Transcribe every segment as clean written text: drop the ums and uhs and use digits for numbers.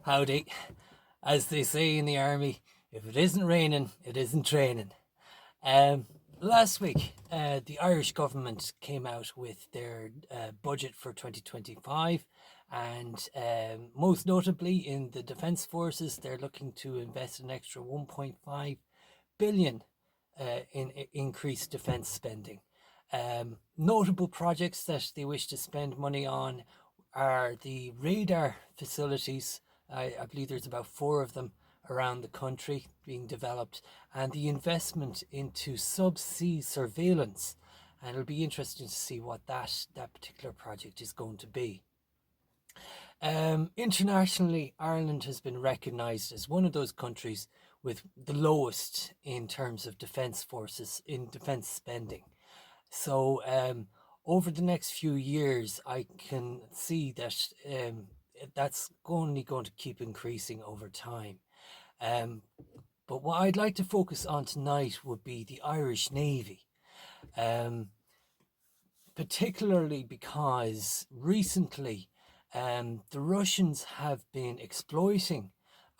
Howdy. As they say in the army, if it isn't raining, it isn't training. Um, Last week, the Irish government came out with their budget for 2025, and most notably in the Defence Forces, they're looking to invest an extra 1.5 billion in increased defence spending. Notable projects that they wish to spend money on are the radar facilities. I believe there's about four of them around the country being developed, and the investment into subsea surveillance. And it'll be interesting to see what that particular project is going to be. Internationally, Ireland has been recognised as one of those countries with the lowest in terms of defence forces in defence spending. So over the next few years, I can see that that's only going to keep increasing over time. Um, but what I'd like to focus on tonight would be the Irish Navy, um, particularly because recently the Russians have been exploiting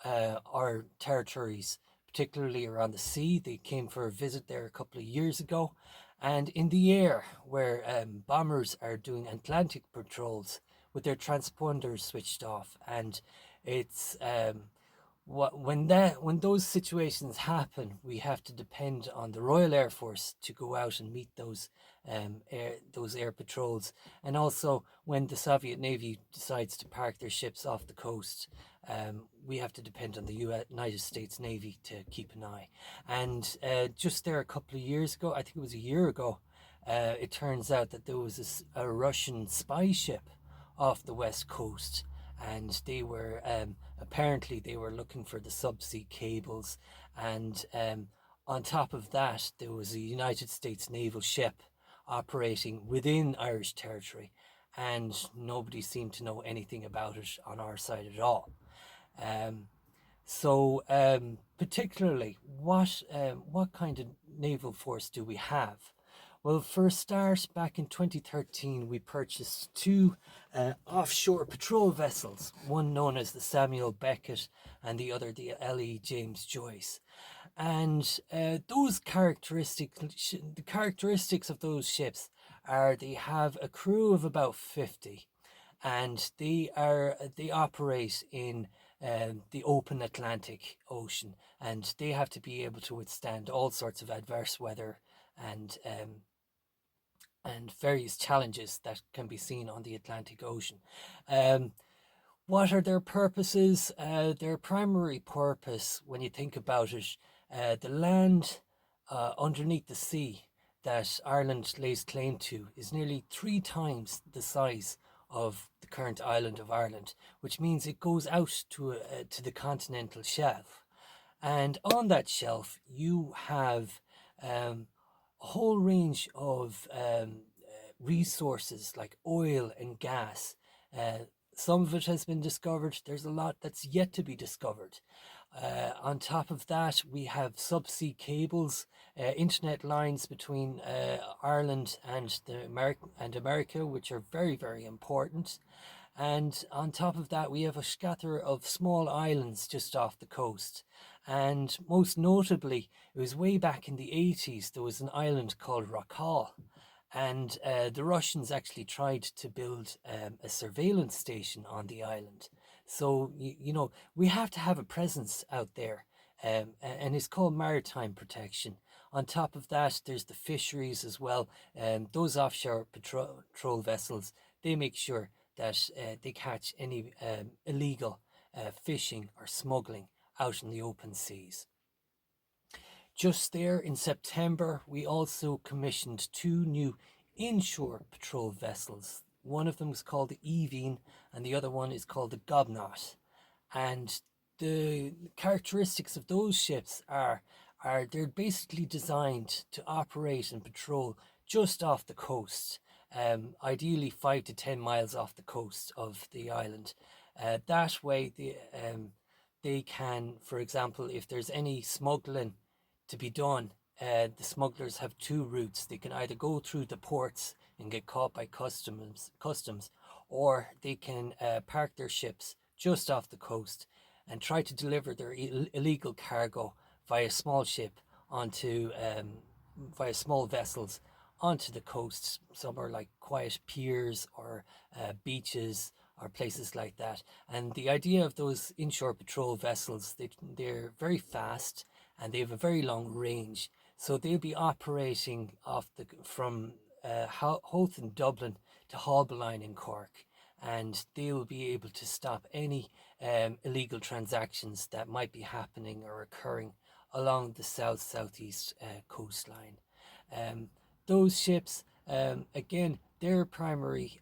our territories, particularly around the sea. They came for a visit there a couple of years ago. And in the air, where bombers are doing Atlantic patrols with their transponders switched off. And it's when those situations happen, we have to depend on the Royal Air Force to go out and meet those air patrols, and also when the Soviet Navy decides to park their ships off the coast, we have to depend on the United States Navy to keep an eye. And just there a couple of years ago, I think it was a year ago, it turns out that there was a Russian spy ship off the west coast, and they were apparently they were looking for the subsea cables, and on top of that there was a United States naval ship operating within Irish territory, and nobody seemed to know anything about it on our side at all. Um, Particularly, what kind of naval force do we have? Well, for a start, back in 2013, we purchased two offshore patrol vessels, one known as the Samuel Beckett and the other the L.E. James Joyce. And the characteristics of those ships are they have a crew of about 50, and they operate in the open Atlantic Ocean, and they have to be able to withstand all sorts of adverse weather and various challenges that can be seen on the Atlantic Ocean. Um, what are their purposes? Their primary purpose, when you think about it, the land underneath the sea that Ireland lays claim to is nearly 3 times the size of the current island of Ireland, which means it goes out to the continental shelf. And on that shelf, you have a whole range of resources like oil and gas. Some of it has been discovered. There's a lot that's yet to be discovered. On top of that, we have subsea cables, internet lines between Ireland and America, which are very, very important. And on top of that, we have a scatter of small islands just off the coast. And most notably, it was way back in the 80s, there was an island called Rockall. And the Russians actually tried to build a surveillance station on the island. So, we have to have a presence out there. And it's called maritime protection. On top of that, there's the fisheries as well. Those offshore patrol vessels, they make sure that they catch any illegal fishing or smuggling out in the open seas. Just there in September, we also commissioned two new inshore patrol vessels. One of them is called the Evine and the other one is called the Gobnot. And the characteristics of those ships are they're basically designed to operate and patrol just off the coast, ideally 5 to 10 miles off the coast of the island. That way, they can, for example, if there's any smuggling to be done, the smugglers have two routes. They can either go through the ports and get caught by customs, or they can park their ships just off the coast and try to deliver their illegal cargo via small ship onto via small vessels onto the coast, somewhere like quiet piers or beaches or places like that. And the idea of those inshore patrol vessels, they're very fast and they have a very long range. So they'll be operating from Howth in Dublin to Haulbowline in Cork, and they will be able to stop any illegal transactions that might be happening or occurring along the southeast coastline. Um, those ships, again, their primary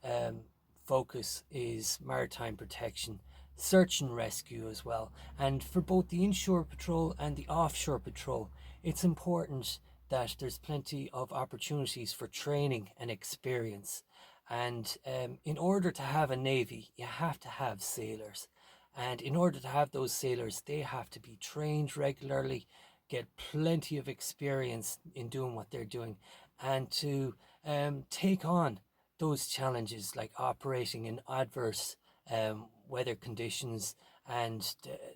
focus is maritime protection, search and rescue as well. And for both the inshore patrol and the offshore patrol, it's important that there's plenty of opportunities for training and experience. And in order to have a navy, you have to have sailors. And in order to have those sailors, they have to be trained regularly, get plenty of experience in doing what they're doing, and to take on those challenges like operating in adverse weather conditions, and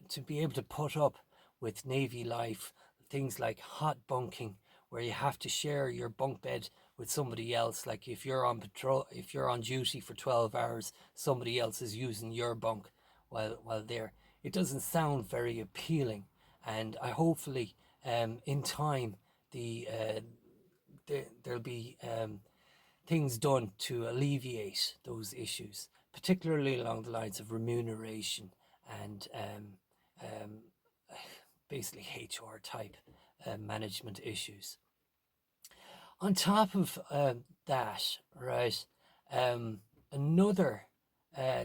to be able to put up with Navy life, things like hot bunking, where you have to share your bunk bed with somebody else. Like if you're on patrol, if you're on duty for 12 hours, somebody else is using your bunk while there. It doesn't sound very appealing, and I hopefully in time there'll be things done to alleviate those issues, particularly along the lines of remuneration and um, basically HR type management issues. On top of that, right, another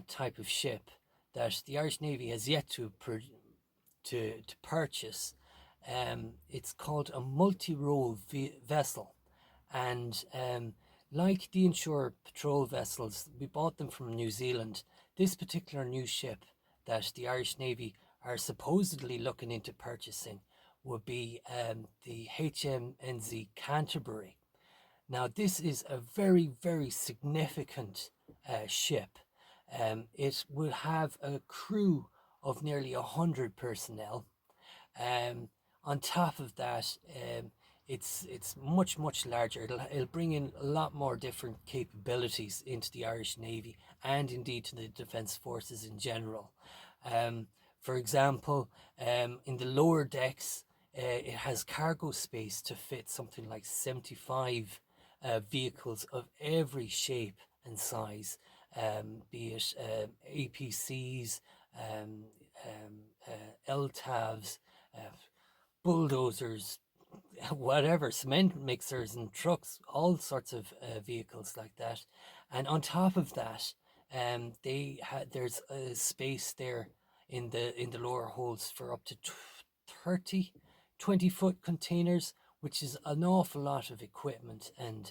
type of ship that the Irish Navy has yet to purchase, it's called a multi-role vessel. And like the inshore patrol vessels, we bought them from New Zealand. This particular new ship that the Irish Navy are supposedly looking into purchasing would be the HMNZ Canterbury. Now, this is a very, very significant ship. It will have a crew of nearly 100 personnel. On top of that, it's much larger. It'll bring in a lot more different capabilities into the Irish Navy and indeed to the Defence Forces in general. For example, in the lower decks, it has cargo space to fit something like 75 vehicles of every shape and size, be it APCs, um, LTAVs, bulldozers, whatever, cement mixers and trucks, all sorts of vehicles like that. And on top of that, there's a space there in the lower holds for up to 30 20-foot containers, which is an awful lot of equipment and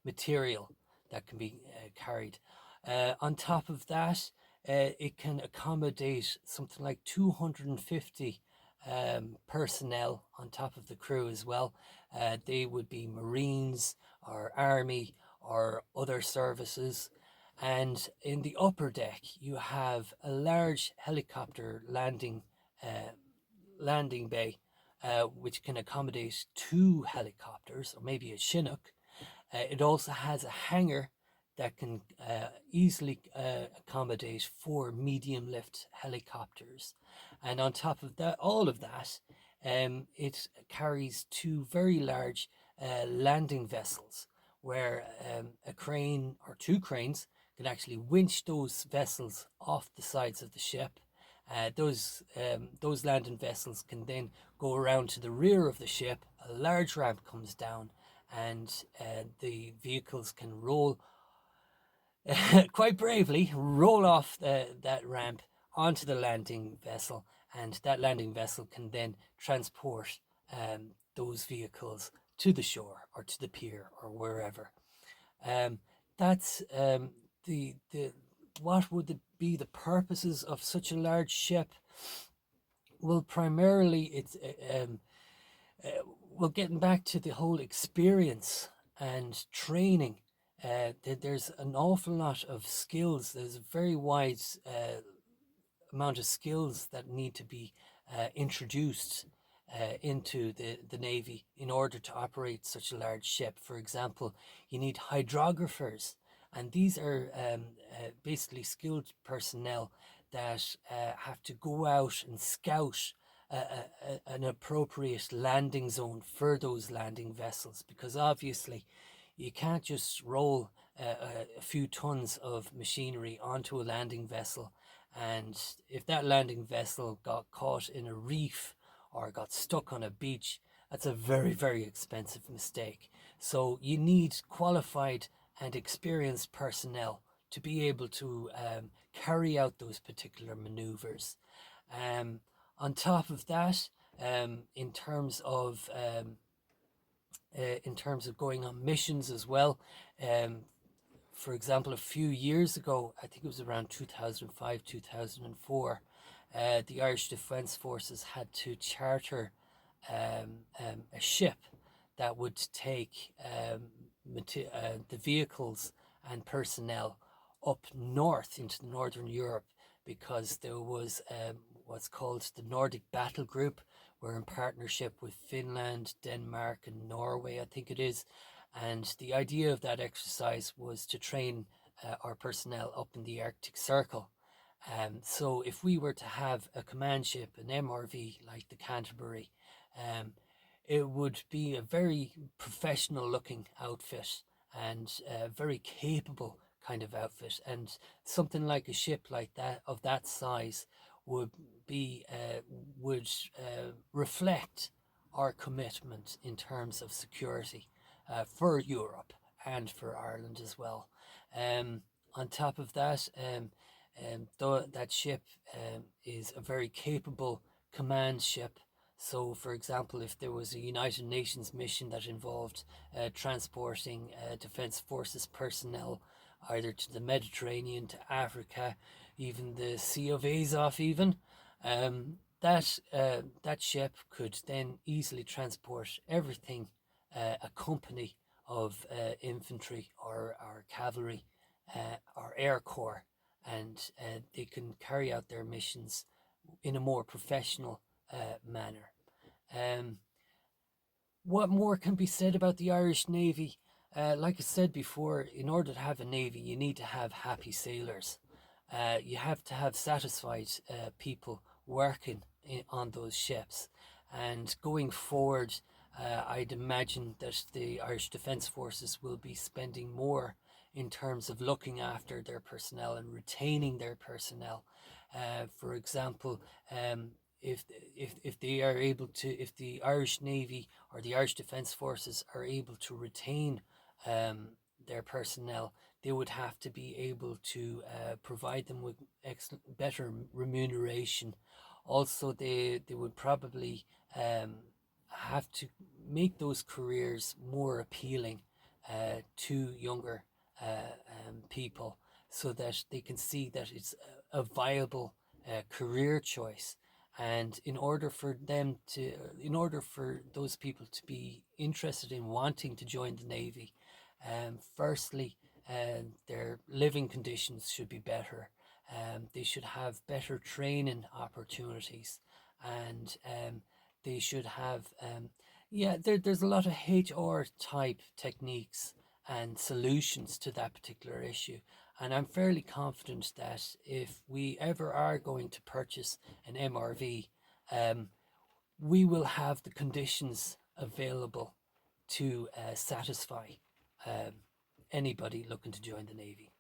material that can be carried. On top of that, it can accommodate something like 250 personnel on top of the crew as well. They would be Marines or Army or other services. And in the upper deck, you have a large helicopter landing bay, which can accommodate 2 helicopters or maybe a Chinook. It also has a hangar that can easily accommodate 4 medium lift helicopters. And on top of that, all of that, it carries 2 very large landing vessels where a crane or 2 cranes can actually winch those vessels off the sides of the ship. Those landing vessels can then go around to the rear of the ship. A large ramp comes down, and the vehicles can roll quite bravely, roll off that ramp onto the landing vessel, and that landing vessel can then transport those vehicles to the shore or to the pier or wherever. That's the what would be the purposes of such a large ship? Well, primarily it's well, getting back to the whole experience and training. There's an awful lot of skills. There's a very wide amount of skills that need to be introduced into the Navy in order to operate such a large ship. For example, you need hydrographers, and these are basically skilled personnel that have to go out and scout an appropriate landing zone for those landing vessels, because obviously you can't just roll a few tons of machinery onto a landing vessel, and if that landing vessel got caught in a reef or got stuck on a beach, that's a very, very expensive mistake. So you need qualified and experienced personnel to be able to carry out those particular maneuvers. On top of that, in terms of going on missions as well, for example, a few years ago, I think it was around 2005, 2004, the Irish Defence Forces had to charter a ship that would take the vehicles and personnel up north into Northern Europe, because there was what's called the Nordic Battle Group. We're in partnership with Finland, Denmark and Norway, I think it is. And the idea of that exercise was to train our personnel up in the Arctic Circle. So if we were to have a command ship, an MRV like the Canterbury, it would be a very professional looking outfit and a very capable kind of outfit. And something like a ship like that, of that size, would reflect our commitment in terms of security for Europe and for Ireland as well. On top of that, that ship is a very capable command ship. So, for example, if there was a United Nations mission that involved transporting Defence Forces personnel either to the Mediterranean, to Africa, even the Sea of Azov even, that ship could then easily transport everything a company of infantry or cavalry or air corps, and they can carry out their missions in a more professional manner. What more can be said about the Irish Navy? Like I said before, in order to have a navy, you need to have happy sailors. You have to have satisfied people working on those ships. And going forward, I'd imagine that the Irish Defence Forces will be spending more in terms of looking after their personnel and retaining their personnel. For example, if they are able to, if the Irish Navy or the Irish Defence Forces are able to retain their personnel, they would have to be able to provide them with better remuneration. Also, they would probably have to make those careers more appealing to younger people, so that they can see that it's a viable career choice. And in order for those people to be interested in wanting to join the Navy, firstly, their living conditions should be better. They should have better training opportunities, and they should have, there's a lot of HR type techniques and solutions to that particular issue. And I'm fairly confident that if we ever are going to purchase an MRV, we will have the conditions available to satisfy anybody looking to join the Navy.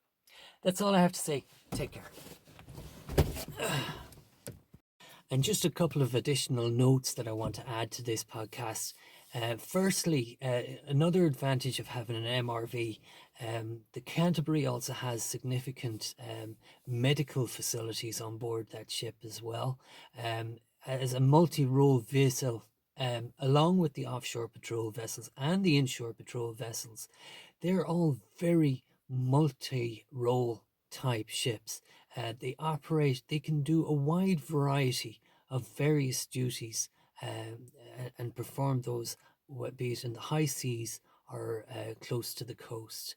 That's all I have to say. Take care. And just a couple of additional notes that I want to add to this podcast. Firstly, another advantage of having an MRV, the Canterbury also has significant medical facilities on board that ship as well. As a multi-role vessel, along with the offshore patrol vessels and the inshore patrol vessels, they're all very multi-role type ships. They can do a wide variety of various duties and perform those, be it in the high seas or close to the coast.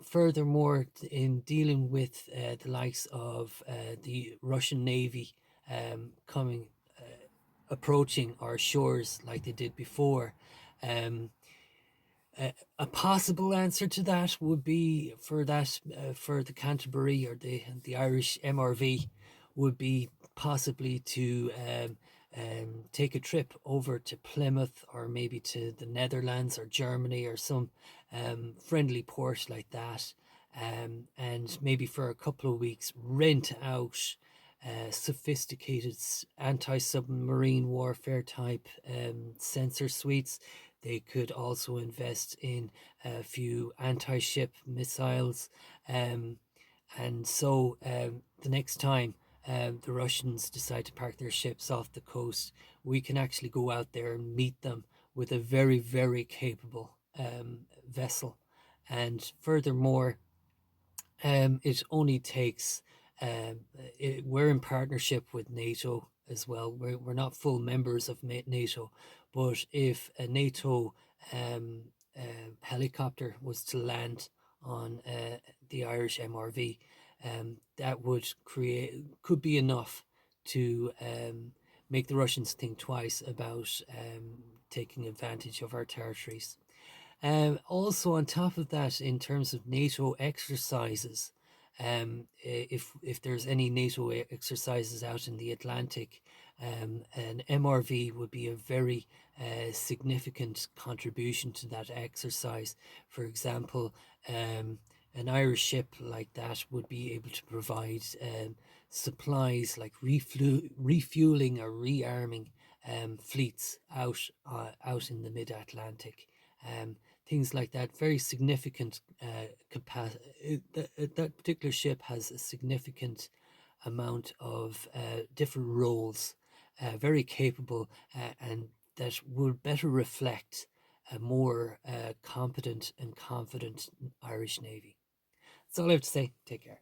Furthermore, in dealing with the likes of the Russian Navy coming approaching our shores like they did before, um, a possible answer to that would be for the Canterbury or the Irish MRV would be possibly to take a trip over to Plymouth or maybe to the Netherlands or Germany or some friendly port like that, and maybe for a couple of weeks rent out sophisticated anti-submarine warfare type sensor suites. They could also invest in a few anti-ship missiles. Um, and so the next time the Russians decide to park their ships off the coast, we can actually go out there and meet them with a very, very capable vessel. And furthermore, it only takes, we're in partnership with NATO as well. We're not full members of NATO, but if a NATO um, helicopter was to land on the Irish MRV, that could be enough to make the Russians think twice about taking advantage of our territories. Also, on top of that, in terms of NATO exercises, if there's any NATO exercises out in the Atlantic, an MRV would be a very significant contribution to that exercise. For example, an Irish ship like that would be able to provide supplies like refueling or rearming fleets out in the mid-Atlantic. Um, Things like that. Very significant capacity. That particular ship has a significant amount of different roles, very capable, and that would better reflect a more competent and confident Irish Navy. That's all I have to say. Take care.